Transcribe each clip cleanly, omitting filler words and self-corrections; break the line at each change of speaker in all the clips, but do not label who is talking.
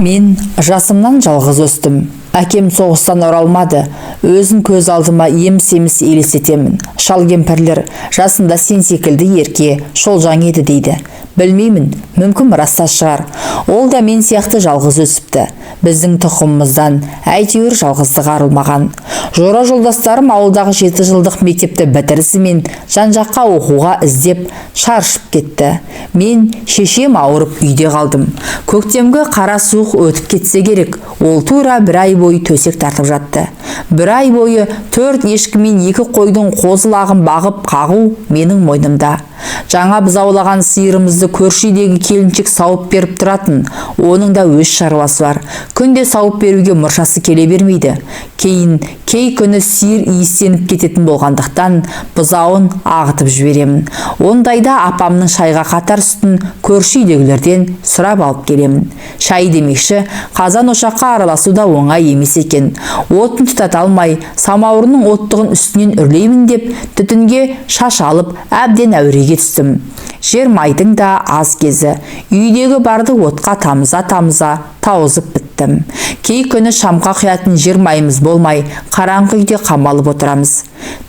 Мен жасымнан жалғыз өстім. Әкем соғыстан оралмады. Өзін көз алдыма еміс-еміс елестетемін. Шал кемпірлер жасында сен секілді ерке, шолжаң еді дейді. Білмеймін, мүмкін раста шығар. Ол да мен сияқты жалғыз өсіпті. Біздің тұқымымыздан әйтеуір жалғыздық арылмаған. Жора жолдастарым ауылдағы 7 жылдық мектепті бітірісімен жан-жаққа оқуға іздеп шаршып кетті. Мен шешем ауырып үйде қалдым. Көктемгі қара суық өтіп кетсе керек. Ол тура бір ай бойы төсек тартып жатты. Бір ай бойы 4 ешкі мен 2 қойдың қозы-лағын бағып қағу менің мойнымда. Жаңа біз аулаған сиырымызды көрші үйдегі келіншек сауып беріп тұратын. Оның да өз шаруасы бар. Күнде сауып беруге мұршасы келе бермейді. Кей күні сиыр иістеніп кететін болғандықтан бұзауын ағытып жіберемін. Ондайда апамның шайға қатар сүтін көрші үйдегілерден сұрап алып келемін. Шай демекші, қазан ошаққа араласу да оңай емес екен. Отын тұтата алмай, самаурынның оттығын үстінен үрлеймін деп, түтінге шаш алып, әбден әуреге түстім. Жер майдың да аз кезі. Үйдегі барды отқа тамыза тауызып біттім. Кей күні шамға құятын жер майымыз болмай, қараңғы үйде қамалып отырамыз.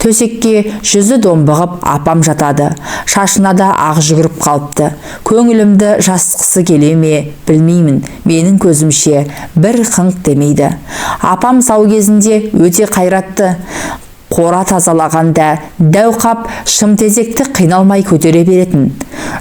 Төсекке жүзі домбығып апам жатады. Шашына да ақ жүгіріп қалыпты. Көңілімді жастықсы келе ме, білмеймін. Менің көзімше бір қыңқ демейді. Апам сау кезінде өте қайратты. Қора тазалағанда дәу қап шымтезекті қиналмай көтере беретін.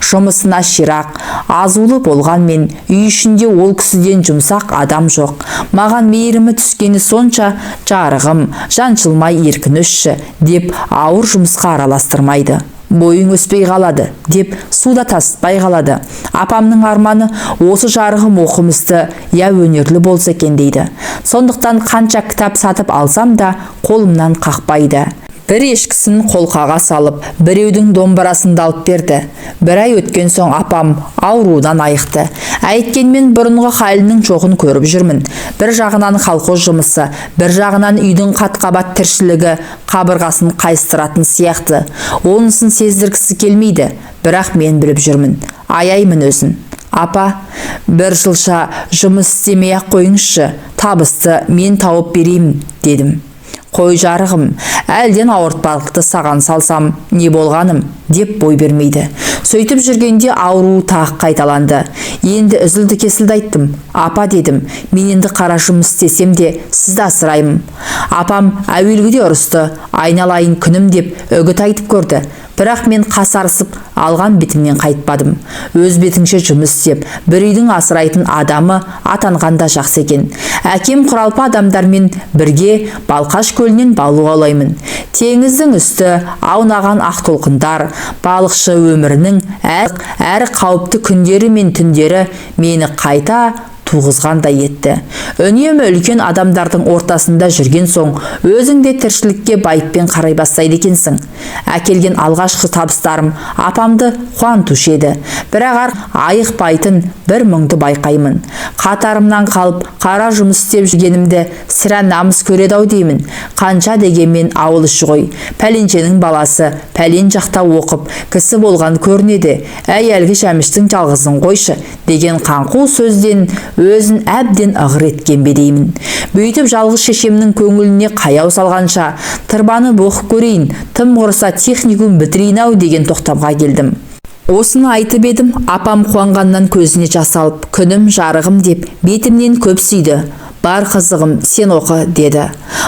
Жұмысына ширақ, азулы болғанмен үй ішінде ол кісіден жұмсақ адам жоқ. Маған мейірімі түскені сонша, жарығым, жаншылмай еркінішші деп ауыр жұмысқа араластырмайды. Бойың өспей қалады деп суда тасытпай қалады. Апамның арманы осы жарығым оқымысты, я өнерлі болса екен дейді. Сондықтан қанша кітап сатып алсам да қолымнан қақпайды. Бір ешкісін қолқаға салып, біреудің домбырасын алып берді. Бір ай өткен соң апам аурудан айықты. Әйткенмен бұрынғы халінің жоғын көріп жүрмін. Бір жағынан колхоз жұмысы, бір жағынан үйдің қат-қабат тіршілігі қабырғасын қайыстыратын сияқты. Онысын сездіргісі келмейді, бірақ мен біліп жүрмін. Аяймын өзін. Апа, бір жылша жұмыс істемей-ақ қойыңызшы, табысты мен тауып береймін, дедім. Қой жарығым, әлден ауыртпалықты саған салсам не болғаным деп бой бермейді. Сөйтіп жүргенде ауру тағы қайталанды. Енді үзілді кесілді айттым. Апа дедім, мен енді қара жұмыс істесем де сізді асыраймын. Апам әуелгіде ұрысты, айналайын күнім деп үгіт айтып көрді. Бірақ мен қасарысып алған бетімнен қайтпадым. Өз бетіңше жұмыс істеп, бір үйдің асырайтын адамы атанғанда жақсы екен. Әкем құралпы адамдармен бірге Балқаш көлінен балық аулаймын. Теңіздің үсті аунаған ақ толқындар, балықшы өмірінің әрі қауіпті күндері мен түндері мені қайта туғызғандай етті. Үнемі үлкен адамдардың ортасында жүрген соң, өзің де тіршілікке байыппен қарай бастайды екенсің. Әкелген алғашқы табыстарым апамды қуантушы еді. Бірақ айықпайтын бір мұңды байқаймын. Қатарымнан қалып, қара жұмыс істеп жүргенімді сірә намыс көреді-ау деймін. Қанша дегенмен ауыл іші ғой. Пәленшенің баласы пәлен жақта оқып, кісі болған көрінеді. Әй әлгі Жәміштің жалғызын қойшы деген қаңқу сөзден өзін әбден ығыр еткен бе деймін. Бүйтіп жалғыз шешемнің көңіліне қаяу салғанша, тырбанып оқып көрейін, тым құрыса техникум бітірейін-ау деген тоқтамға келдім. Осыны айтып едім, апам қуанғаннан көзіне жас алып, күнім жарығым деп бетімнен көп сүйді. Бар қызығым, сен оқы, деді.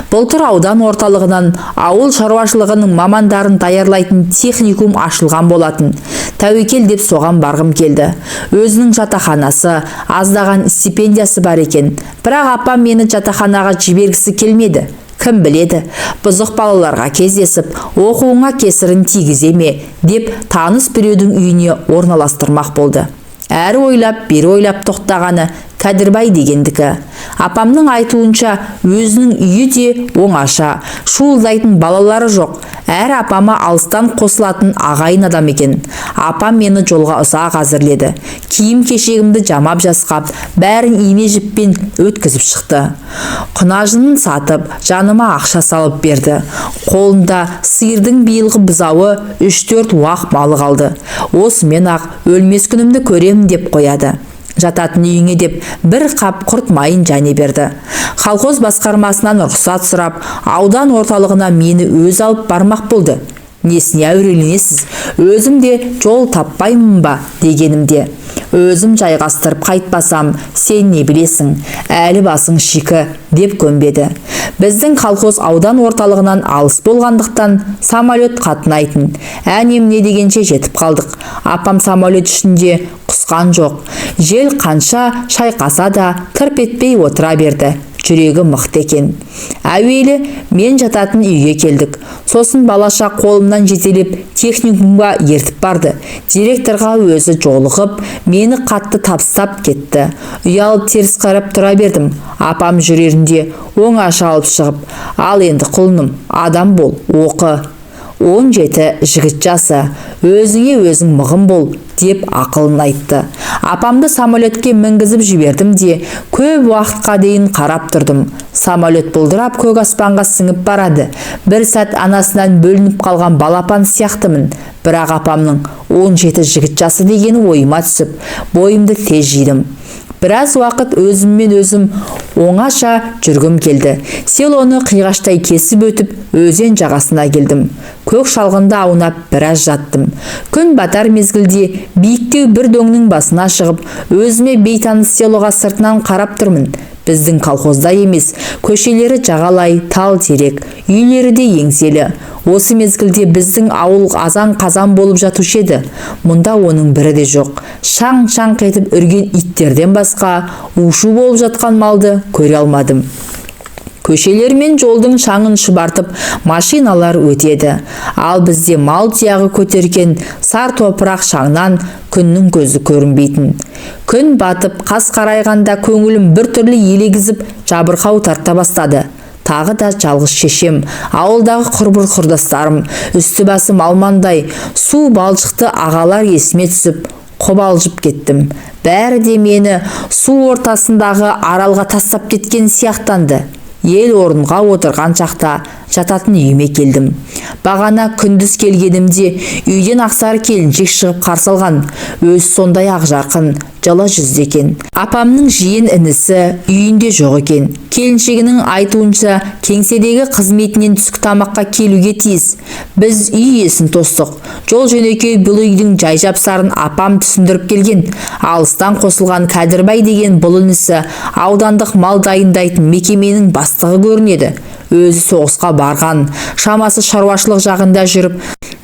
Былтыр аудан орталығынан ауыл шаруашылығының мамандарын даярлайтын техникум ашылған болатын. Тәуекел деп соған барғым келді. Өзінің жатақханасы, аздаған стипендиясы бар екен. Бірақ апам мені жатақханаға жібергісі келмеді. Кім біледі, бұзық балаларға кездесіп, оқуыңа кесірін тигізе ме деп таныс біреудің үйіне орналастырмақ болды. Әрі ойлап, бері ойлап тоқтағаны Кәдірбай дегендікі. Апамның айтуынша өзінің үйі де оңаша, шуылдайтын балалары жоқ. Әрі апама алыстан қосылатын ағайын адам екен. Апам мені жолға ұзақ әзірледі. Киім кешегімді жамап жасқап, бәрін ине жіппен өткізіп шықты. Құнажынын сатып, жаныма ақша салып берді. Қолында сиырдың биылғы бұзауы 3-4 уақ малы қалды. Осымен ақ өлмес күнімді көремін деп қояды. жататын үйіңе деп бір қап құрт майын және берді. Колхоз басқармасынан рұқсат сұрап, аудан орталығына мені өз алып бармақ болды. Несіне әуреленесіз, өзім де жол таппаймын ба дегенімде, өзім жайғастырып қайтпасам, сен не білесің, әлі басың шикі деп көнбеді. Біздің колхоз аудан орталығынан алыс болғандықтан самолет қатынайтын. Әнем не дегенше жетіп қалдық. Апам самолет ішінде құсқан жоқ. Жел қанша шайқаса да тырп етпей отыра берді. Жүрегі мықты екен. Әуелі мен жататын үйге келдік. Сосын балаша қолымнан жетелеп техникумға ертіп барды. Директорға өзі жолығып, мені қатты тапсап кетті. Ұялып теріс қарап тұра бердім. Апам жүрерінде оңаша алып шығып, ал енді құлыным, адам бол, оқы. 17 жігіт жасы, өзіңе өзің мығым бол деп ақылын айтты. Апамды самолетке мінгізіп жібердім де, көп уақытқа дейін қарап тұрдым. Самолет бұлдырап көк аспанға сіңіп барады. Бір сәт анасынан бөлініп қалған балапан сияқтымын. Бірақ апамның 17 жігіт жасы дегені ойыма түсіп, бойымды тез жидым. Біраз уақыт өзіммен өзім оңаша жүргім келді. Селоны қиғаштай кесіп өтіп, өзен жағасына келдім. Көк шалғында аунап біраз жаттым. Күн батар мезгілде биіктеу бір дөңнің басына шығып, өзіме бейтаныс селоға сыртынан қарап тұрмын. Біздің колхозда емес, көшелері жағалай, тал терек, үйлері де еңселі. Осы мезгілде біздің ауыл азан-қазан болып жатушы еді. Мұнда оның бірі де жоқ. Шаң-шаң етіп үрген иттерден басқа ушу болып жатқан малды көре алмадым. Көшелер мен жолдың шаңын шұбартып машиналар өтеді. Ал бізде мал тұяғы көтерген сар топырақ шаңнан күннің көзі көрінбейтін. Күн батып, қас қарайғанда көңілім бір түрлі елегізіп, жабырқау тарта бастады. Тағы да жалғыз шешем, ауылдағы құрбыр құрдастарым, үсті басым алмандай, су балшықты ағалар есіме түсіп, қобалжып кеттім. Бәрі де мені су ортасындағы аралға тастап кеткен сияқтанды. Ел орынға отырған шақта жататын үйіме келдім. Бағана күндіз келгенімде үйден ақсары келіншек шығып қарсы алған. Өз сондай ақ жарқын, жылы жүзді екен. Апамның жиен інісі үйінде жоқ екен. Келіншегінің айтуынша кеңседегі қызметінен түскі тамаққа келуге тиіс. Біз үй иесін тостық. Жол жөнекей бұл үйдің жай-жапсарын апам түсіндіріп келген. Алыстан қосылған Кәдірбай деген бұл інісі аудандық мал дайындайтын мекеменің бастығы көрінеді. Өзі соғысқа барған, шамасы шаруашылық жағында жүріп,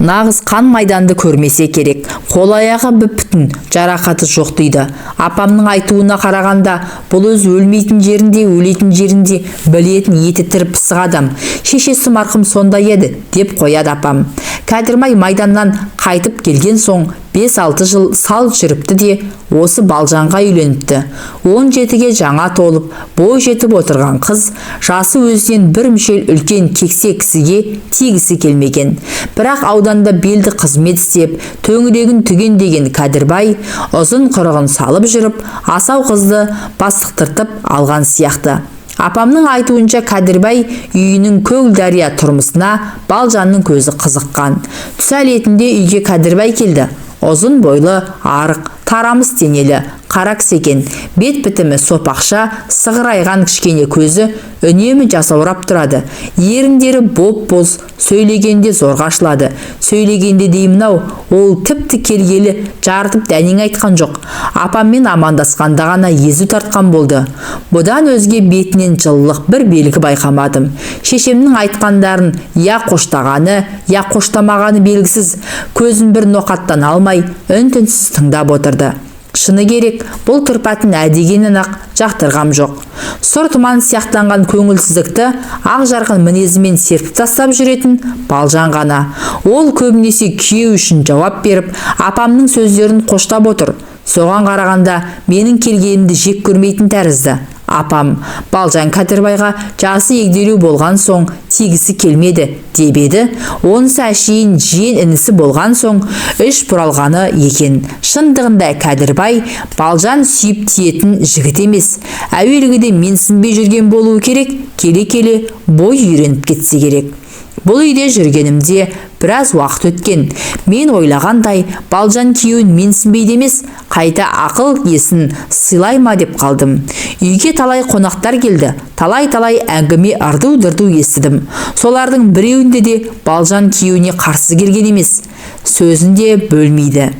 нағыз қан майданды көрмесе керек. Қол аяғы бүп-бүтін, жарақаты жоқ дейді. Апамның айтуына қарағанда, бұл өз өлмейтін жерінде, өлейтін жерінде білетін еті тірі пысық адам. Шешесі марқұм сондай еді, деп қояды апам. Кәдірбай майданнан қайтып келген соң 5-6 жыл сал жүріпті де, осы Балжанға үйленіпті. 17-ге жаңа толып, бой жетіп отырған қыз, жасы өзінен бір мүшел үлкен кексе кісіге тигісі келмеген. Бірақ ауданда белді қызмет істеп, төңірегін түген деген Кәдірбай ұзын құрығын салып жүріп, асау қызды бастықтыртып алған сияқты. Апамның айтуынша Кәдірбай үйінің көк дария тұрмысына Балжанның көзі қызыққан. Түс әлетінде үйге Кәдірбай келді. Ұзын бойлы, арық, тарамыс денелі, қара кісі екен. Бет бітімі сопақша, сығырайған кішкене көзі үнемі жасаурап тұрады. Еріндері боп-боз, сөйлегенде зорға ашылады. Сөйлегенде деймін-ау, ол тіпті келгелі жарытып дәнең айтқан жоқ. Апаммен амандасқанда ғана езу тартқан болды. Бұдан өзге бетінен жылылық бір белгі байқамадым. Шешемнің айтқандарын я қоштағаны, я қоштамағаны белгісіз, көзін бір ноқаттан алмай, үн-түнсіз тыңдап отырды. Шыны керек, бұл тұрпатын әдегенін ақ жақтырғам жоқ. Сұр тұман сияқтанған көңілсіздікті ақ жарқын мінезімен серпіп тастап жүретін Балжан ғана. Ол көбінесе күйеу үшін жауап беріп, апамның сөздерін қоштап отыр. Соған қарағанда менің келгенімді жек көрмейтін тәрізді. Апам Балжан Кәдірбайға жасы егделеу болған соң тигісі келмеді деп еді. Онысы әшейін жиен інісі болған соң үш бұралғаны екен. Шындығында Кәдірбай Балжан сүйіп тиетін жігіт емес. Әуелгіде менсінбей жүрген болуы керек, келе-келе бой үйреніп кетсе керек. Бұл үйде жүргенімде Біраз уақыт өткен. Мен ойлағандай, Балжан күйеуін менсінбейді емес, қайта ақыл есін сыйлай ма деп қалдым. Үйге талай қонақтар келді. Талай әңгіме ырду-дырду естідім. Солардың біреуінде де Балжан күйеуіне қарсы келген емес. Сөзінде бөлмейді.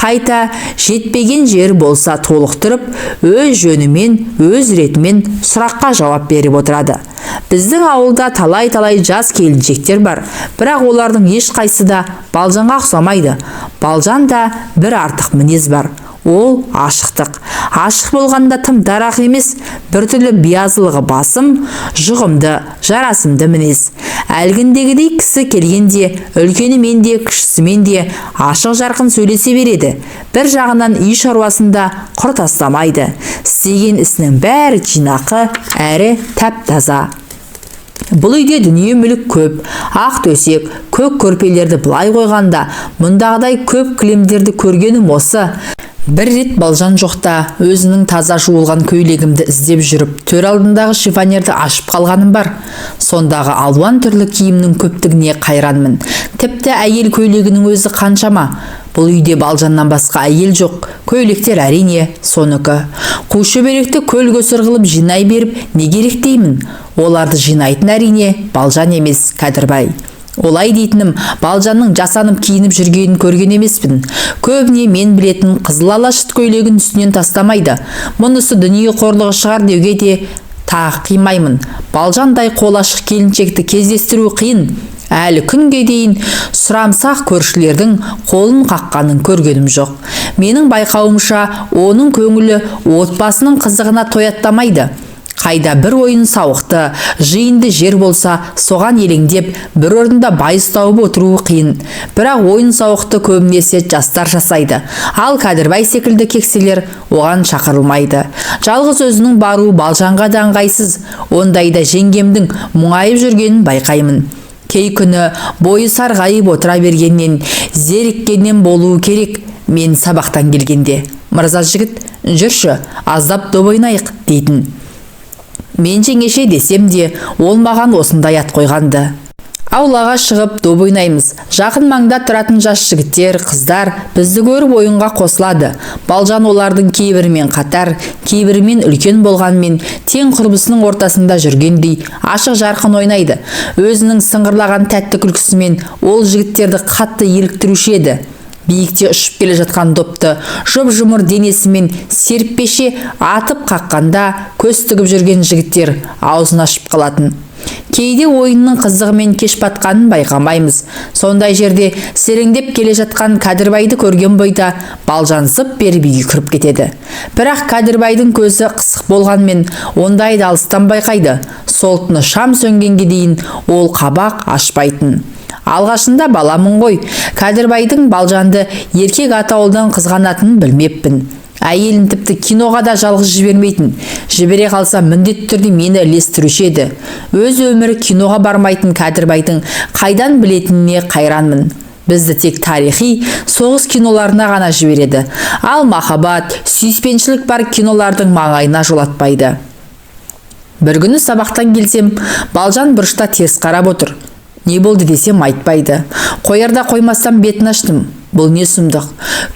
Қайта жетпеген жер болса толықтырып, өз жөнімен, өз ретімен сұраққа жауап беріп отырады. Біздің ауылда талай жас келіншектер бар, бірақ олардың ешқайсы да Балжанға ұқсамайды. Балжанда бір артық мінез бар. Ол ашықтық. Ашық болғанда тым дарақ емес, біртүрлі биязылығы басым, жұғымды, жарасымды мінез. Әлгіндегідей кісі келгенде, үлкенімен де, кішісімен де ашық жарқын сөйлесе береді. Бір жағынан үй шаруасында құр тастамайды. Істеген ісінің бәрі жинақы, әрі тәп-таза. Бұл үйде дүние мүлік көп, ақ төсек, көк көрпелерді былай қойғанда, мұндағыдай көп кілемдерді көргенім осы. Бір рет Балжан жоқта өзінің таза жуылған көйлегімді іздеп жүріп, төр алдындағы шифонерді ашып қалғаным бар. Сондағы алуан түрлі киімнің көптігіне қайранмын. Тіпті әйел көйлегінің өзі қаншама. Бұл үйде Балжаннан басқа әйел жоқ. Көйлектер әрине соныкі. Қу шөберекті көл көсір қылып жинай беріп, не керек деймін? Оларды жинайтын әрине Балжан емес, Кәдірбай. Олай дейтінім, Балжанның жасанып киініп жүргенін көрген емеспін. Көбіне мен білетін қызыл алашыт көйлегін үстінен тастамайды. Мұнысы дүние қорлығы шығар деуге де тағы қимаймын. Балжандай қол ашық келіншекті кездестіру қиын. Әлі күнге дейін сұрамсақ көршілердің қолын қаққанын көргенім жоқ. Менің байқауымша, оның көңілі отбасының қызығына тояттамайды. Қайда бір ойын сауықты, жиынды жер болса, соған елеңдеп, бір орында байыз тауып отыруы қиын. Бірақ ойын сауықты көбінесе жастар жасайды. Ал Кәдірбай секілді кекселер оған шақырылмайды. Жалғыз өзінің баруы Балжанға да ыңғайсыз. Ондайда жеңгемдің мұңайып жүргенін байқаймын. Кей күні бойы сарғайып отыра бергеннен, зеріккеннен болуы керек. Мен сабақтан келгенде, «Мырза жігіт, жүрші, аздап доп ойнайық» дейтін. Мен жеңеше десем де, ол маған осындай ат қойғанды. Аулаға шығып доп ойнаймыз. Жақын маңда тұратын жас жігіттер, қыздар бізді көріп ойынға қосылады. Балжан олардың кейбірімен қатар, кейбірімен үлкен болғанмен, тең құрбысының ортасында жүргендей ашық жарқын ойнайды. Өзінің сыңғырлаған тәтті күлкісімен ол жігіттерді қатты еліктіруші еді. Биікте ұшып келе жатқан допты жұп-жұмыр денесімен серіппеше атып қаққанда көз тігіп жүрген жігіттер аузын ашып қалатын. Кейде ойынның қызығымен кеш батқанын байқамаймыз. Сондай жерде сереңдеп келе жатқан Кәдірбайды көрген бойда Балжан зып беріп үйге кіріп кетеді. Бірақ Кәдірбайдың көзі қысық болғанмен ондайды алыстан байқайды. Сол түні шам сөнгенге дейін ол қабақ ашпайтын. Алғашында баламын ғой, Кәдірбайдың Балжанды еркек атаулдан қызғанатынын білмеппін. Әйелін тіпті киноға да жалғыз жібермейтін. Жібере қалса міндетті түрде мені ілестіруші еді. Өз өмірі киноға бармайтын Кәдірбайдың қайдан білетініне қайранмын. Бізді тек тарихи, соғыс киноларына ғана жібереді. Ал махаббат, сүйіспеншілік бар кинолардың маңайына жолатпайды. Бір күні сабақтан келсем, Балжан бұрышта теріс қарап отыр. Не болды десем айтпайды. Қоярда қоймастан бетін аштым. Бұл не сұмдық.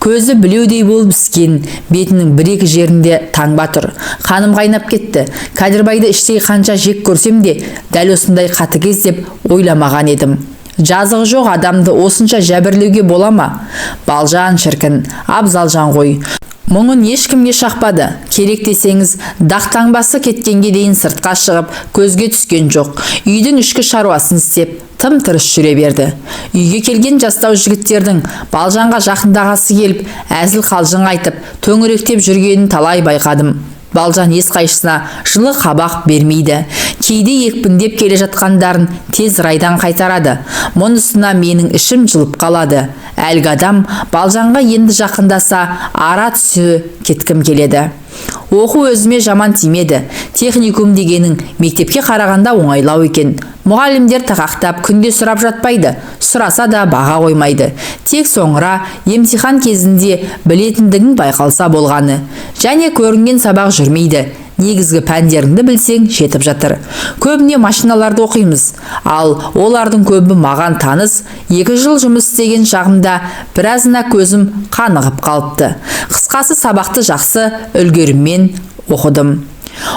Көзі білеудей болып іскен, бетінің бір-екі жерінде таңба тұр. Қаным қайнап кетті. Кәдірбайды іштей қанша жек көрсем де, дәл осындай қатыгез деп ойламаған едім. Жазығы жоқ адамды осынша жәбірлеуге бола ма? Балжан шіркін, абзалжан ғой. Мұңын ешкімге шақпады. Керек десеңіз, дақтаңбасы кеткенге дейін сыртқа шығып, көзге түскен жоқ. Үйдің ішкі шаруасын істеп, тым-тырыс жүре берді. Үйге келген жастау жігіттердің Балжанға жақындағасы келіп, әзіл қалжың айтып, төңіректеп жүргенін талай байқадым. Балжан ешқайсысына жылы қабақ бермейді. Кейде екпіндеп келе жатқандарын тез райдан қайтарады. Мұнысына менің ішім жылып қалады. Әлгі адам Балжанға енді жақындаса, ара түсі кеткім келеді. Оқу өзіме жаман тимеді. Техникум дегенің мектепке қарағанда оңайлау екен. Мұғалімдер тақақтап күнде сұрап жатпайды. Сұраса да баға қоймайды. Тек соңыра емтихан кезінде білетіндігін байқалса болғаны. Және көрінген сабақ жүрмейді. негізгі пәндеріңді білсең жетіп жатыр. Көбіне машиналарды оқимыз, ал олардың көбі маған таныс. 2 жыл жұмыс істеген шағымда біразына көзім қанығып қалыпты. Қысқасы сабақты жақсы үлгеріммен оқыдым.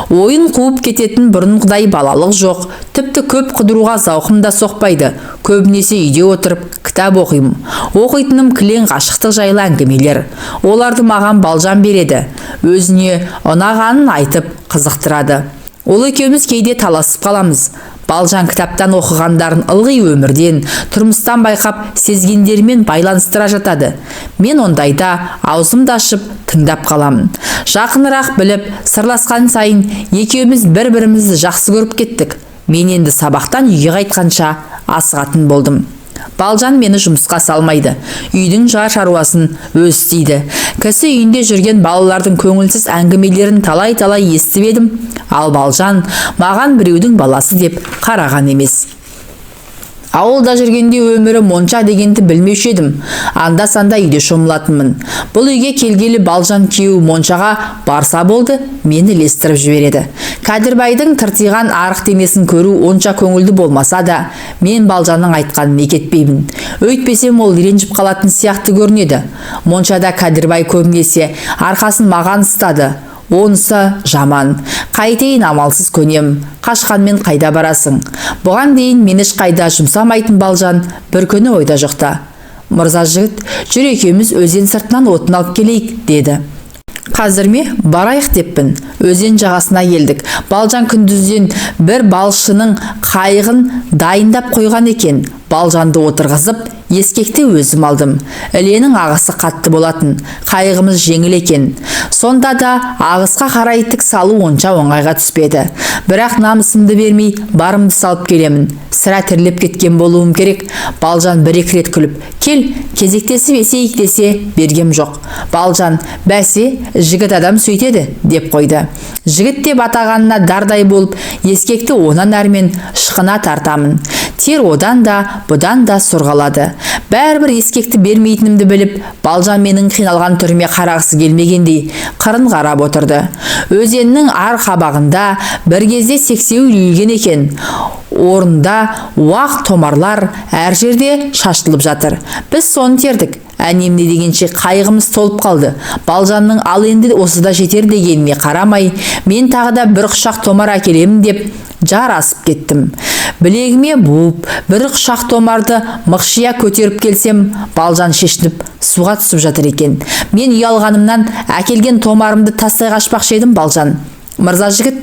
Ойын қуып кететін бұрынғыдай балалық жоқ, тіпті көп қыдыруға зауқым да соқпайды. Көбінесе үйде отырып кітап оқимын. Оқитыным кілең ғашықтық жайлы әңгімелер. Оларды маған Балжан береді. Өзіне ұнағанын айтып қызықтырады. Ол екеуміз кейде таласып қаламыз. Балжан кітаптан оқығандарын ылғи өмірден, тұрмыстан байқап, сезгендерімен байланыстыра жатады. Мен ондайда аузымды ашып тыңдап қаламын. Жақынырақ біліп, сырласқан сайын екеуміз бір-бірімізді жақсы көріп кеттік. Мен енді сабақтан үйге қайтқанша асығатын болдым. Балжан мені жұмысқа салмайды. Үйдің жар шаруасын өз істейді. Кісі үйінде жүрген балалардың көңілсіз әңгімелерін талай-талай естіп едім, ал Балжан маған біреудің баласы деп қараған емес. Ауылда жүргенде өмірі монша дегенді білмеуші едім. Анда-санда үйде шомылатынмын. Бұл үйге келгелі Балжан күйеуі моншаға барса болды, мені ілестіріп жібереді. Кәдірбайдың тыртиған арық денесін көру онша көңілді болмаса да, мен Балжанның айтқанын екетпеймін. Өйтпесем ол ренжіп қалатын сияқты көрінеді. Моншада Кәдірбай көбінесе арқасын маған ұстады. Онысы жаман. Қайтейін, амалсыз көнем. Қашқанмен қайда барасың? Бұған дейін мен ешқайда жұмсамайтын Балжан бір күні ойда жоқта: «Мырза жігіт, жүр екеуміз өзен сыртынан отын алып келейік», деді. Қазір ме? Барайық деппін. Өзен жағасына келдік. Балжан күндізден бір балшының қайығын дайындап қойған екен. Балжанды отырғызып, ескекте өзім алдым. Іленің ағысы қатты болатын. Қайығымыз жеңіл екен. Сонда да ағысқа қарай тік салу онша оңайға түспеді. Бірақ намысымды бермей барымды салып келемін. Сірә тіріліп кеткен болуым керек. Балжан бір-екі рет күліп, «Кел, кезектесіп есейік» десе бергем жоқ. Балжан, «Бәсе, жігіт адам сөйтеді» деп қойды. Жігіт деп атағанына дардай болып, ескекті онан әрмен шықына тартамын. Тер одан да, бұдан да сұрғалады. Бәрібір ескекті бермейтінімді біліп, Балжан менің қиналған түріме қарағысы келмегендей қырын қарап отырды. Өзеннің ар қабағында бір кезде сексеуіл үйілген екен. Орында уақ томарлар әр жерде шашылып жатыр. Біз соны тердік. Әнем не дегенше қайығымыз толып қалды. Балжанның ал енді осыда жетер дегеніне қарамай, мен тағы да бір құшақ томар әкелемін деп жар асып кеттім. Білегіме буып, бір құшақ томарды мықшия көтеріп келсем, Балжан шешініп суға түсіп жатыр екен. Мен ұялғанымнан әкелген томарымды тастай қашпақшы едім. Балжан: «Мырза жігіт,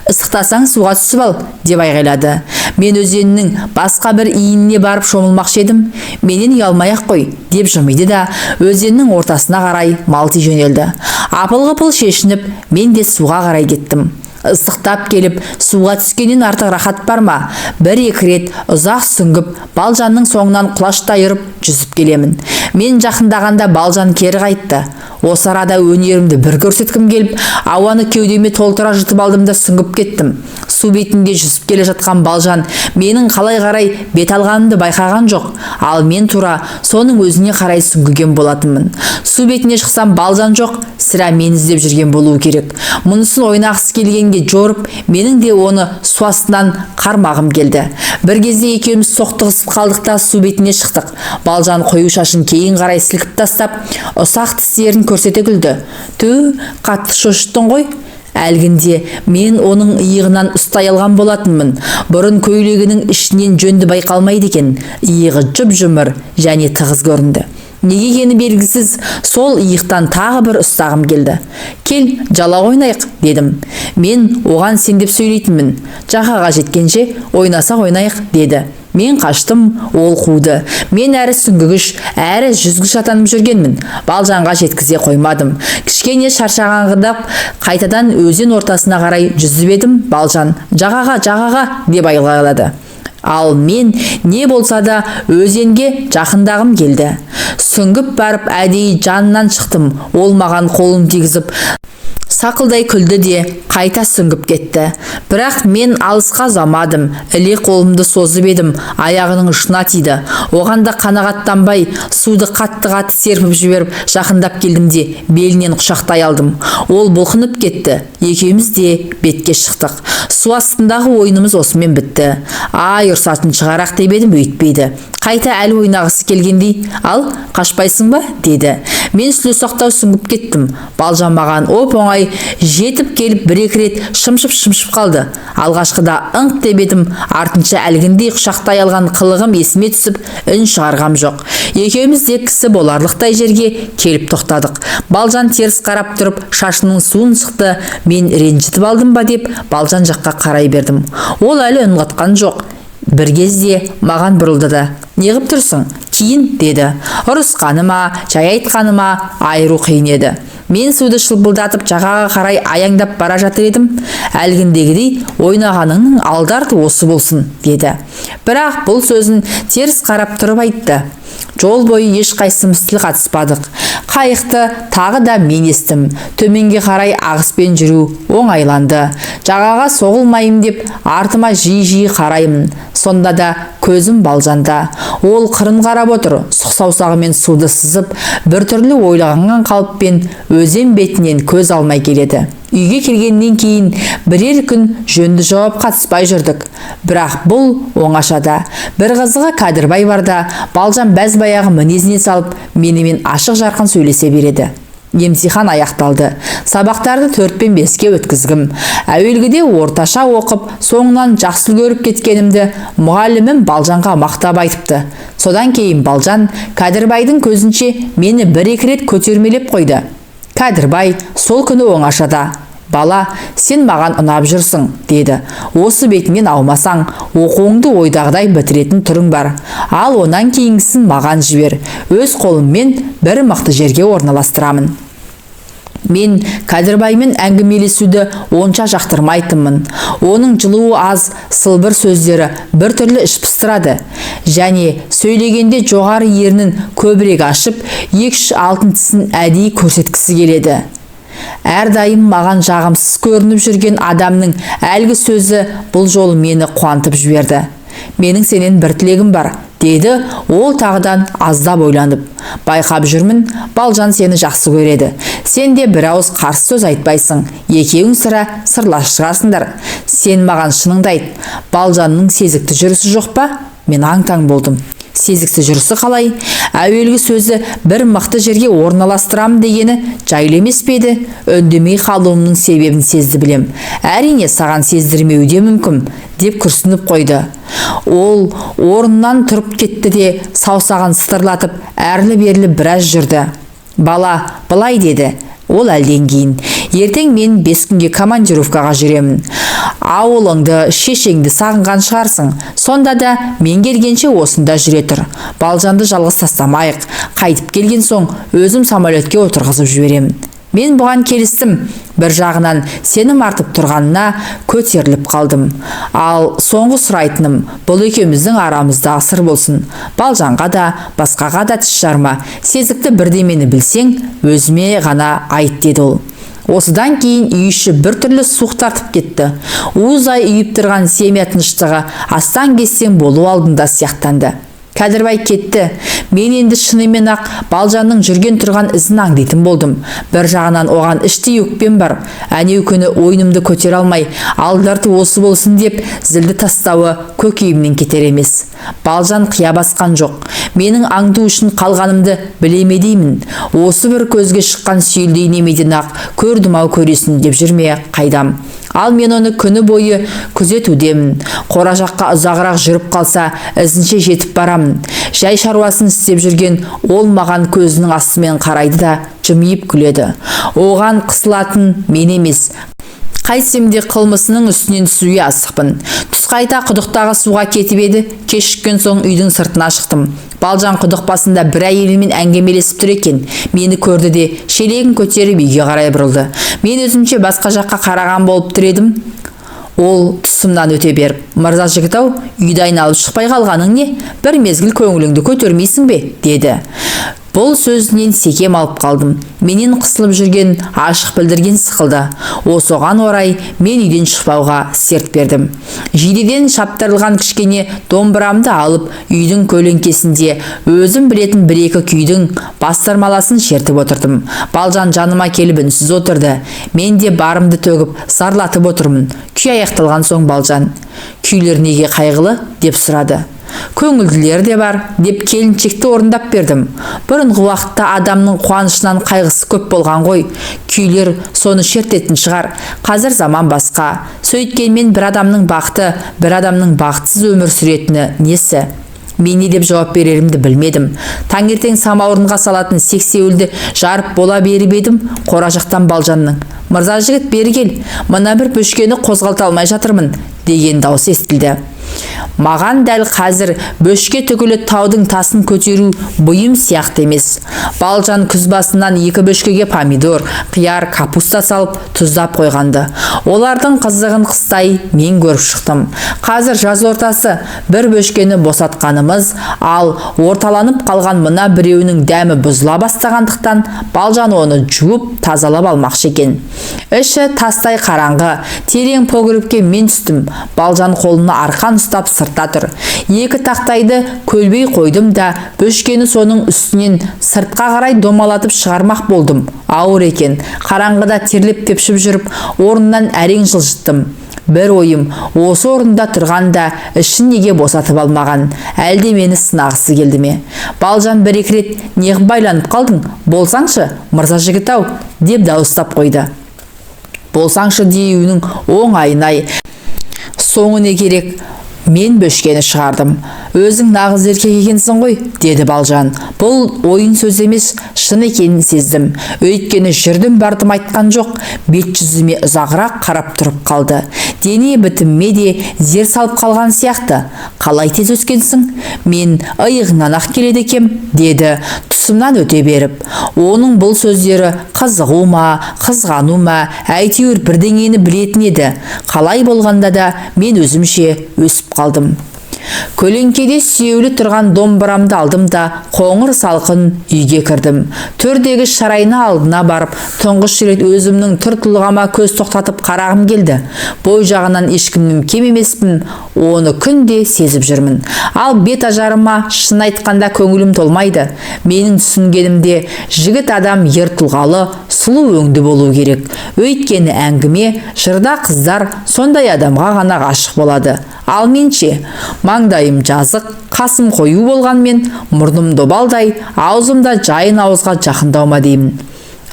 ыстықтасаң суға түсіп ал», деп айғайлады. Мен өзеннің басқа бір иініне барып шомылмақшы едім. Менен ұялмай-ақ қой, деп жымиды да өзеннің ортасына қарай малти жөнелді. Апыл-ғыпыл шешініп, мен де суға қарай кеттім. Ыстықтап келіп, суға түскеннен артық рахат бар ма? Бір-екі рет ұзақ сүңгіп, Балжанның соңынан құлаштай ұрып жүзіп келемін. Мен жақындағанда Балжан кері қайтты. Осы арада өнерімді бір көрсеткім келіп, ауаны кеудеме толтыра жұтып алдым да сүңгіп кеттім. Су бетінде жүзіп келе жатқан Балжан менің қалай қарай бет алғанымды байқаған жоқ, ал мен тура соның өзіне қарай сүңгіген болатынмын. Су бетіне шықсам Балжан жоқ, сірә мен іздеп жүрген болуы керек. Мұнысын ойнағысы келгенге жорып, менің де оны су астынан қармағым келді. Бір кезде екеуміз соқтығысып қалдық та су бетіне шықтық. Балжан қою шашын кейін қарай сілкіп тастап, ұсақ тістерін көрсете күлді. «Тү, қатты шошыттың ғой». Әлгінде мен оның иығынан ұстай алған болатынмын. Бұрын көйлегінің ішінен жөнді байқалмайды екен. Иығы жұп-жұмыр және тығыз көрінді. Неге екені белгісіз, сол иықтан тағы бір ұстағым келді. «Кел, жала ойнайық», дедім. Мен оған сен деп сөйлейтінмін. Жағаға жеткенше ойнасақ ойнайық, деді. Мен қаштым, ол қуды. Мен әрі сүңгігіш, әрі жүзгіш атанып жүргенмін. Балжанға жеткізе қоймадым. Кішкене шаршағандап, қайтадан өзен ортасына қарай жүзіп едім. Балжан: «Жағаға», деп айғайлады. Ал мен не болса да өзенге жақындағым келді. Сүңгіп барып әдейі жанынан шықтым. Ол маған қолын тигізіп Сақылдай күлді де қайта сүңгіп кетті. Бірақ мен алысқа ұзамадым. Іле қолымды созып едім, аяғының ұшына тиді. Оған да қанағаттанбай, суды қатты серпіп жіберіп, жақындап келдім де белінен құшақтай алдым. Ол бұлқынып кетті. Екеуміз де бетке шықтық. Су астындағы ойынымыз осымен бітті. Ай, ұрсатын шығарақ деп едім, өйтпейді. Қайта әлі ойнағысы келгендей, ал қашпайсың ба? Деді. Мен сүлесоқтау сүңгіп кеттім. Балжан маған оп-оңай жетіп келіп бір-екі рет шымшып қалды. Алғашқыда ыңқ деп едім, артынша әлгіндей құшақтай алған қылығым есіме түсіп, үн шығарғам жоқ. Екеуміз де кісі боларлықтай жерге келіп тоқтадық. Балжан теріс қарап тұрып, шашының суын шықты. Мен ренжітіп алдым ба деп, Балжан жаққа қарай бердім. Ол әлі үн қатқан жоқ. Бір кезде маған бұрылды да: «Неғып тұрсың? Кейін», деді. Ұрысқаны ма, жай айтқаны ма, айыру қиын еді. Мен суды шылпылдатып жағаға қарай аяңдап бара жатыр едім. Әлгіндегідей ойнағаныңның алды-арты осы болсын, деді. Бірақ бұл сөзін теріс қарап тұрып айтты. Жол бойы ешқайсымыз тіл қатыспадық. Қайықты тағы да мен естім. Төменге қарай ағыспен жүру оңайланды. Жағаға соғылмайым деп артыма жиі қараймын. Сонда да көзім Балжанда. Ол қырын қарап отыр, сұқ саусағымен суды сызып, біртүрлі ойланған қалыппен өзен бетінен көз алмай келеді. Үйге келгеннен кейін бірер күн жөнді жауап қатыспай жүрдік. Бірақ бұл оңашада. Бір қызығы Кәдірбай барда, Балжан бәз-баяғы мінезіне салып, менімен ашық жарқын сөйлесе береді. Емтихан аяқталды. Сабақтарды 4-5-ке өткізгім. Әуелгіде орташа оқып, соңынан жақсы көріп кеткенімді мұғалімім Балжанға мақтап айтыпты. Содан кейін Балжан Кәдірбайдың көзінше мені бір-екі рет көтермелеп қойды. Кәдірбай сол күні оңашада: «Бала, сен маған ұнап жүрсің», деді. «Осы бетіңнен аумасаң, оқуыңды ойдағыдай бітіретін түрің бар. Ал онан кейінгісін маған жібер. Өз қолыммен бір мықты жерге орналастырамын». Мен Кәдірбаймен әңгімелесуді онша жақтырмайтынмын. Оның жылуы аз, сылбыр сөздері бір түрлі іш пыстырады. Және сөйлегенде жоғары ернін көбірек ашып, екі-үш алтын тісін әдейі көрсеткісі келеді. Әрдайым маған жағымсыз көрініп жүрген адамның әлгі сөзі бұл жолы мені қуантып жіберді. «Менің сенен бір тілегім бар», деді ол тағыдан аздап ойланып. «Байқап жүрмін, Балжан сені жақсы көреді. Сен де бір ауыз қарсы сөз айтпайсың. Екеуің сірә сырласып шығасыңдар. Сен маған шыныңды айт. Балжанның сезікті жүрісі жоқ па?» Мен аң-таң болдым. Сезікті жүрісі қалай? Әуелгі сөзі бір мықты жерге орналастырам дегені жайлы емес пе еді? Үндемей қалуымның себебін сезді білем. Әрине, саған сездірмеуі де мүмкін, деп күрсініп қойды. Ол орнынан тұрып кетті де саусағын сытырлатып әрлі-берлі біраз жүрді. «Бала, былай», деді ол әлден кейін. «Ертең мен 5 күнге командировкаға жүремін. Ауылыңды, шешеңді сағынған шығарсың. Сонда да мен келгенше осында жүре тұр. Балжанды жалғыз тастамайық. Қайтып келген соң өзім самолетке отырғызып жіберемін». Мен бұған келістім. Бір жағынан сенім артып тұрғанына көтеріліп қалдым. Ал соңғы сұрайтыным, бұл екеуміздің арамызда сыр болсын. Балжанға да, басқаға да тіс жарма. Сезікті бірдемені білсең, өзіме ғана айт, деді ол. Осыдан кейін үй іші бір түрлі суық тартып кетті. Уызай үйіп тұрған семья тыныштығы астан-кестен болу алдында сияқтанды. Кәдірбай кетті. Мен енді шынымен ақ Балжанның жүрген тұрған ізін аңдитын болдым. Бір жағынан оған іштей өкпем бар. Әнеу күні ойнымды көтере алмай, алды-арты осы болсын деп зілді тастауы көкейімнен кетер емес. Балжан қия басқан жоқ. Менің аңду үшін қалғанымды білеме деймін. Осы бір көзге шыққан сүйілдей немеден ақ көрдім-ау көресін деп жүрме қайдам. Ал мен оны күні бойы күзетудемін. Қора жаққа ұзағырақ жүріп қалса, ізінше жетіп барамын. Жай шаруасын істеп жүрген ол маған көзінің астымен қарайды да жымиып күледі. Оған қысылатын мен емес. Қайтсем де қылмысының үстінен түсуге асықпын. Түс қайта құдықтағы суға кетіп еді, кешіккен соң үйдің сыртына шықтым. Балжан құдық басында бір әйелмен әңгімелесіп тұр екен. Мені көрді де шелегін көтеріп үйге қарай бұрылды. Мен өзімше басқа жаққа қараған болып тұр едім. Ол тұсымнан өте беріп: «Мырза жігіт-ау, үйді айналып шықпай қалғаның не? Бір мезгіл көңіліңді көтермейсің бе?» деді. Бұл сөзінен секем алып қалдым. Менен қысылып жүрген ашық білдірген сықылды. Осыған орай мен үйден шықпауға серт бердім. Жидеден шаптырылған кішкене домбырамды алып, үйдің көлеңкесінде өзім білетін бір-екі күйдің бастырмаласын шертіп отырдым. Балжан жаныма келіп үнсіз отырды. Мен де барымды төгіп зарлатып отырмын. Күй аяқталған соң Балжан: «Күйлер неге қайғылы?» деп сұрады. «Көңілділер де бар» деп келіншекті орындап бердім. Бұрынғы уақытта адамның қуанышынан қайғысы көп болған ғой. Күйлер соны шертетін шығар. Қазір заман басқа. Сөйткенмен бір адамның бақыты, бір адамның бақытсыз өмір сүретіні несі? Мен не деп жауап берерімді білмедім. Таңертең самаурынға салатын сексеуілді жарып бола беріп едім, қора жақтан Балжанның: «Мырза жігіт, бері кел, мына бір бөшкені қозғалта алмай жатырмын» деген дауыс естілді. Маған дәл қазір бөшке түгілі таудың тасын көтеру бұйым сияқты емес. Балжан күз басынан 2 бөшкеге помидор, қияр, капуста салып тұздап қойғанды. Олардың қызығын қыстай мен көріп шықтым. Қазір жаз ортасы, бір бөшкені босатқанымыз, ал орталанып қалған мына біреуінің дәмі бұзыла бастағандықтан Балжан оны жуып тазалап алмақшы екен. Іші тастай қараңғы, терең погребке мен түстім. Балжан қолына арқан ұстап сыртта тұр. 2 тақтайды көлбей қойдым да бөшкені соның үстінен сыртқа қарай домалатып шығармақ болдым. Ауыр екен. Қараңғыда терлеп тепшіп жүріп, орнынан әрең жылжыттым. Бір ойым, осы орында тұрғанда ішін неге босатып алмаған? Әлде мені сынағысы келді ме? Балжан бір-екі рет: «Неғып байланып қалдың? Болсаңшы, мырза жігіт-ау» деп дауыстап қойды. Болсаңшы деуінің оңайын-ай. Соңы не керек? Мен бөшкені шығардым. «Өзің нағыз еркек екенсің ғой», деді Балжан. Бұл ойын сөз емес, шын екенін сездім. Өйткені жүрдім бардым айтқан жоқ. Бет жүзіме ұзағырақ қарап тұрып қалды. Дене бітімме де зер салып қалған сияқты. «Қалай тез өскенсің? Мен иығыңнан ақ келеді екем», деді тұсымнан өте беріп. Оның бұл сөздері қызығу ма, қызғану ма, әйтеуір бірдеңені білетін еді. Қалай болғанда да мен өзімше өсіп қалдым. Көлеңкеде сүйеулі тұрған домбырамды алдым да қоңыр салқын үйге кірдім. Төрдегі шарайна алдына барып, тұңғыш рет өзімнің түр тұлғама көз тоқтатып қарағым келді. Бой жағынан ешкімнің кем емеспін, оны күнде сезіп жүрмін. Ал бет ажарыма шын айтқанда көңілім толмайды. Менің түсінгенімде жігіт адам ер тұлғалы, сұлу өңді болу керек. Өйткені әңгіме, жырда қыздар сондай адамға ғана ғашық болады. Ал менше, маңдайым жазық, қасым қою болғанмен, мұрным добалдай, аузымда жайын ауызға жақындаума деймін.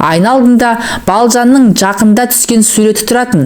Айналдында Балжанның жақында түскен суреті тұратын.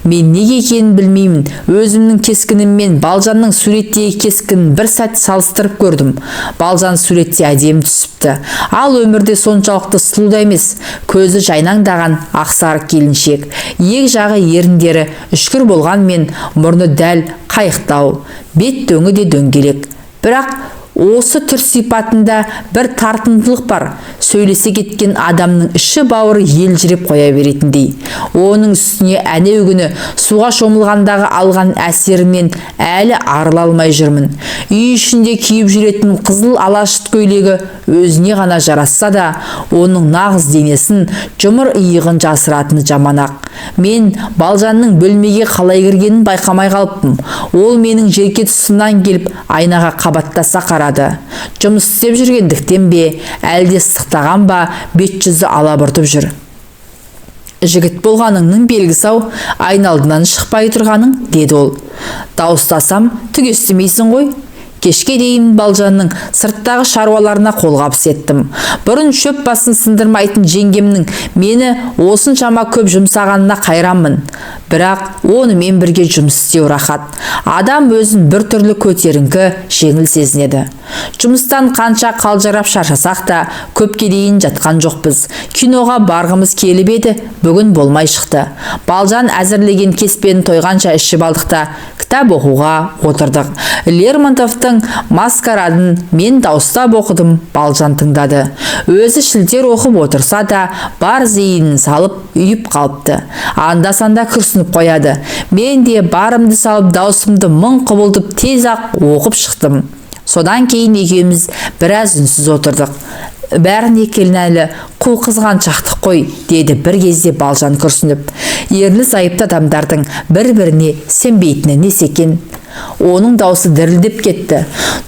Мен неге екенін білмеймін. Өзімнің кескініммен Балжанның суреттегі кескінін бір сәт салыстырып көрдім. Балжан суретте әдемі түсіпті. Ал өмірде соншалықты сұлу да емес. Көзі жайнаңдаған ақсары келіншек. Ең жағы еріндері үшкір болғанмен, мұрны дәл қайықтау. Бет дөңі де дөңгелек. Бірақ осы түр сипатында бір тартымдылық бар. Сөйлесе кеткен адамның іші бауыры елжіреп қоя беретіндей. Оның үстіне әнеугүні суға шомылғандағы алған әсерімен әлі арыла алмай жүрмін. Үй ішінде киіп жүретін қызыл алашыт көйлегі өзіне ғана жарасса да, оның нағыз денесін, жұмыр иығын жасыратыны жаман-ақ. Мен Балжанның бөлмеге қалай кіргенін байқамай қалыппын. Ол менің жерке тұсымнан келіп айнаға қабаттаса қарады. Жұмыс істеп жүргендіктен бе, әлде сықтаған ба, бет жүзі алабұртып жүр. «Жігіт болғаныңның белгісі-ау, айналдынан шықпай тұрғаның», деді ол. «Дауыстасам түк естімейсің ғой». Кешке дейін Балжанның сырттағы шаруаларына қолғабыс еттім. Бұрын шөп басын сындырмайтын жеңгемнің мені осыншама көп жұмсағанына қайранмын. Бірақ онымен бірге жұмыс істеу рахат. Адам өзін бір түрлі көтеріңкі, жеңіл сезінеді. Жұмыстан қанша қалжырап шаршасақ та көпке дейін жатқан жоқпыз. Киноға барғымыз келіп еді, бүгін болмай шықты. Балжан әзірлеген кеспені тойғанша ішіп алдық та кітап оқуға отырдық. Лермонтовтың «Маскарадын» мен дауыстап оқыдым, Балжан тыңдады. Өзі шілтер оқып отырса да, бар зейінін салып үйіп қалыпты. Анда-санда күрсініп қояды. Мен де барымды салып даусымды мың құбылдып тез-ақ оқып шықтым. Содан кейін екеуміз біраз үнсіз отырдық. Бәріне келінәлі қу қызғаншақтық қой, деді бір кезде Балжан күрсініп. Ерлі зайыпты адамдардың бір-біріне сенбейтіні несі екен? Оның даусы дірілдеп кетті.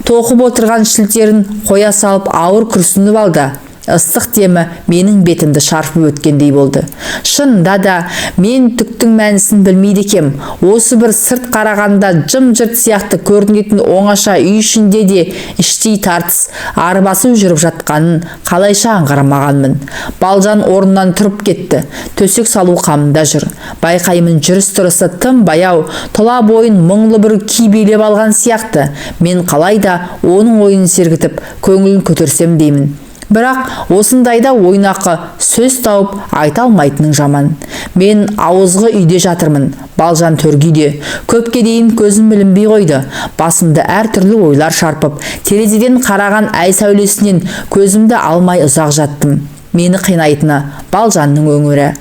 Тоқып отырған шілтерін қоя салып ауыр күрсініп алды. Ыстық демі менің бетімді шарпып өткендей болды. Шынында да мен түктің мәнісін білмейді екем. Осы бір сырт қарағанда жым-жырт сияқты көрінетін оңаша үй ішінде де іштей тартыс арбасып жүріп жатқанын қалайша аңғарамағанмын. Балжан орнынан тұрып кетті. Төсек салу қамында жүр. Байқаймын, жүріс-тұрысы тым баяу, тұла бойын мұңлы бір күй билеп алған сияқты. Мен қалайда оның ойын сергітіп, көңілін көтерсем деймін. Бірақ осындайда ойнақы сөз тауып айта алмайтының жаман. Мен ауызғы үйде жатырмын, Балжан төргүйде. Көпке дейін көзім білінбей қойды. Басымды әртүрлі ойлар шарпып, терезеден қараған ай сәулесінен көзімді алмай ұзақ жаттым. Мені қинайтыны Балжанның өңірі.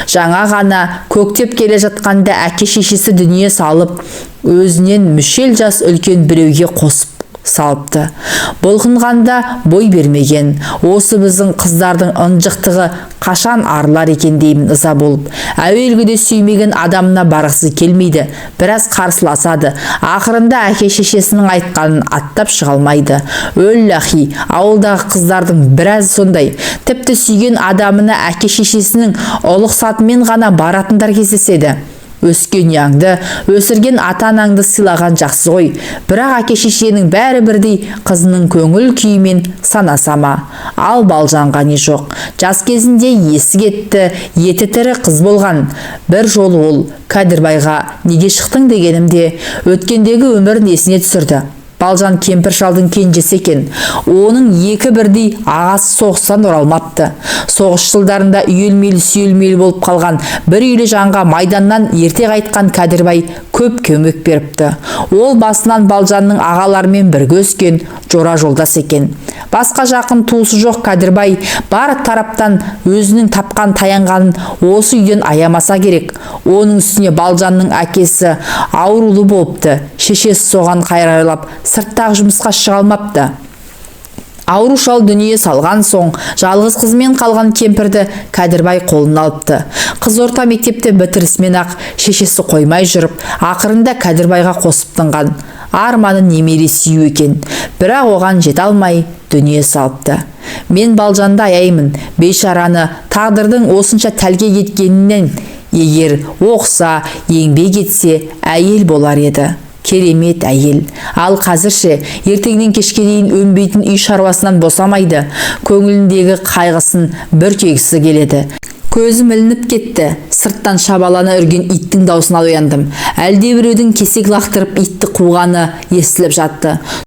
Жаңа ғана көктеп келе жатқанда әке-шешесі дүние салып, өзінен мүшел жас үлкен біреуге қосып салыпты. Бұлқынғанда бой бермеген. Осы біздің қыздардың ынжықтығы қашан арылар екен деймін ыза болып. Әуелгіде сүймеген адамына барғысы келмейді. Біраз қарсыласады. Ақырында әке-шешесінің айтқанын аттап шыға алмайды. Өллахи, ауылдағы қыздардың біраз сондай. Тіпті сүйген адамына әке-шешесінің ұлықсатымен ғана баратындар кездеседі. Өскен ұяңды, өсірген ата-анаңды сыйлаған жақсы ғой. Бірақ әке-шешенің бәрі бірдей қызының көңіл күйімен санасама. Ал Балжанға не жоқ. Жас кезінде есі кетті, еті тірі қыз болған. Бір жолы ол Кәдірбайға неге шықтың дегенімде өткендегі өмірін есіне түсірді. Балжан кемпір шалдың кенжесі екен. Оның екі бірдей ағасы соғыстан оралмапты. Соғыс жылдарында үйелмелі сүйелмелі болып қалған бір үйлі жанға майданнан ерте қайтқан Кәдірбай көп көмек беріпті. Ол басынан Балжанның ағаларымен бірге өскен, жора жолдас екен. Басқа жақын туысы жоқ Кәдірбай бар тараптан өзінің тапқан таянғанын осы үйден аямаса керек. Оның үстіне Балжанның әкесі аурулы болыпты. Шешесі соған қайрайлап сырттағы жұмысқа шыға алмапты. Ауру шал дүние салған соң жалғыз қызмен қалған кемпірді Кәдірбай қолына алыпты. Қыз орта мектепте бітірісімен ақ шешесі қоймай жүріп, ақырында Кәдірбайға қосып тынған. Арманы немере сүю екен. Бірақ оған жете алмай дүние салыпты. Мен Балжанды аяймын. Бейшараны тағдырдың осынша тәлге кеткенінен, егер оқса, еңбек етсе, әйел болар еді. Керемет әйел. Ал қазірше ертеңнен кешке дейін өнбейтін үй шаруасынан босамайды. Көңіліндегі қайғысын бір түйгісі келеді. Көзім ілініп кетті. Сырттан шабалана үрген иттің даусына ояндым. Әлде біреудің кесек лақтырып итті қуғаны естіліп жатты.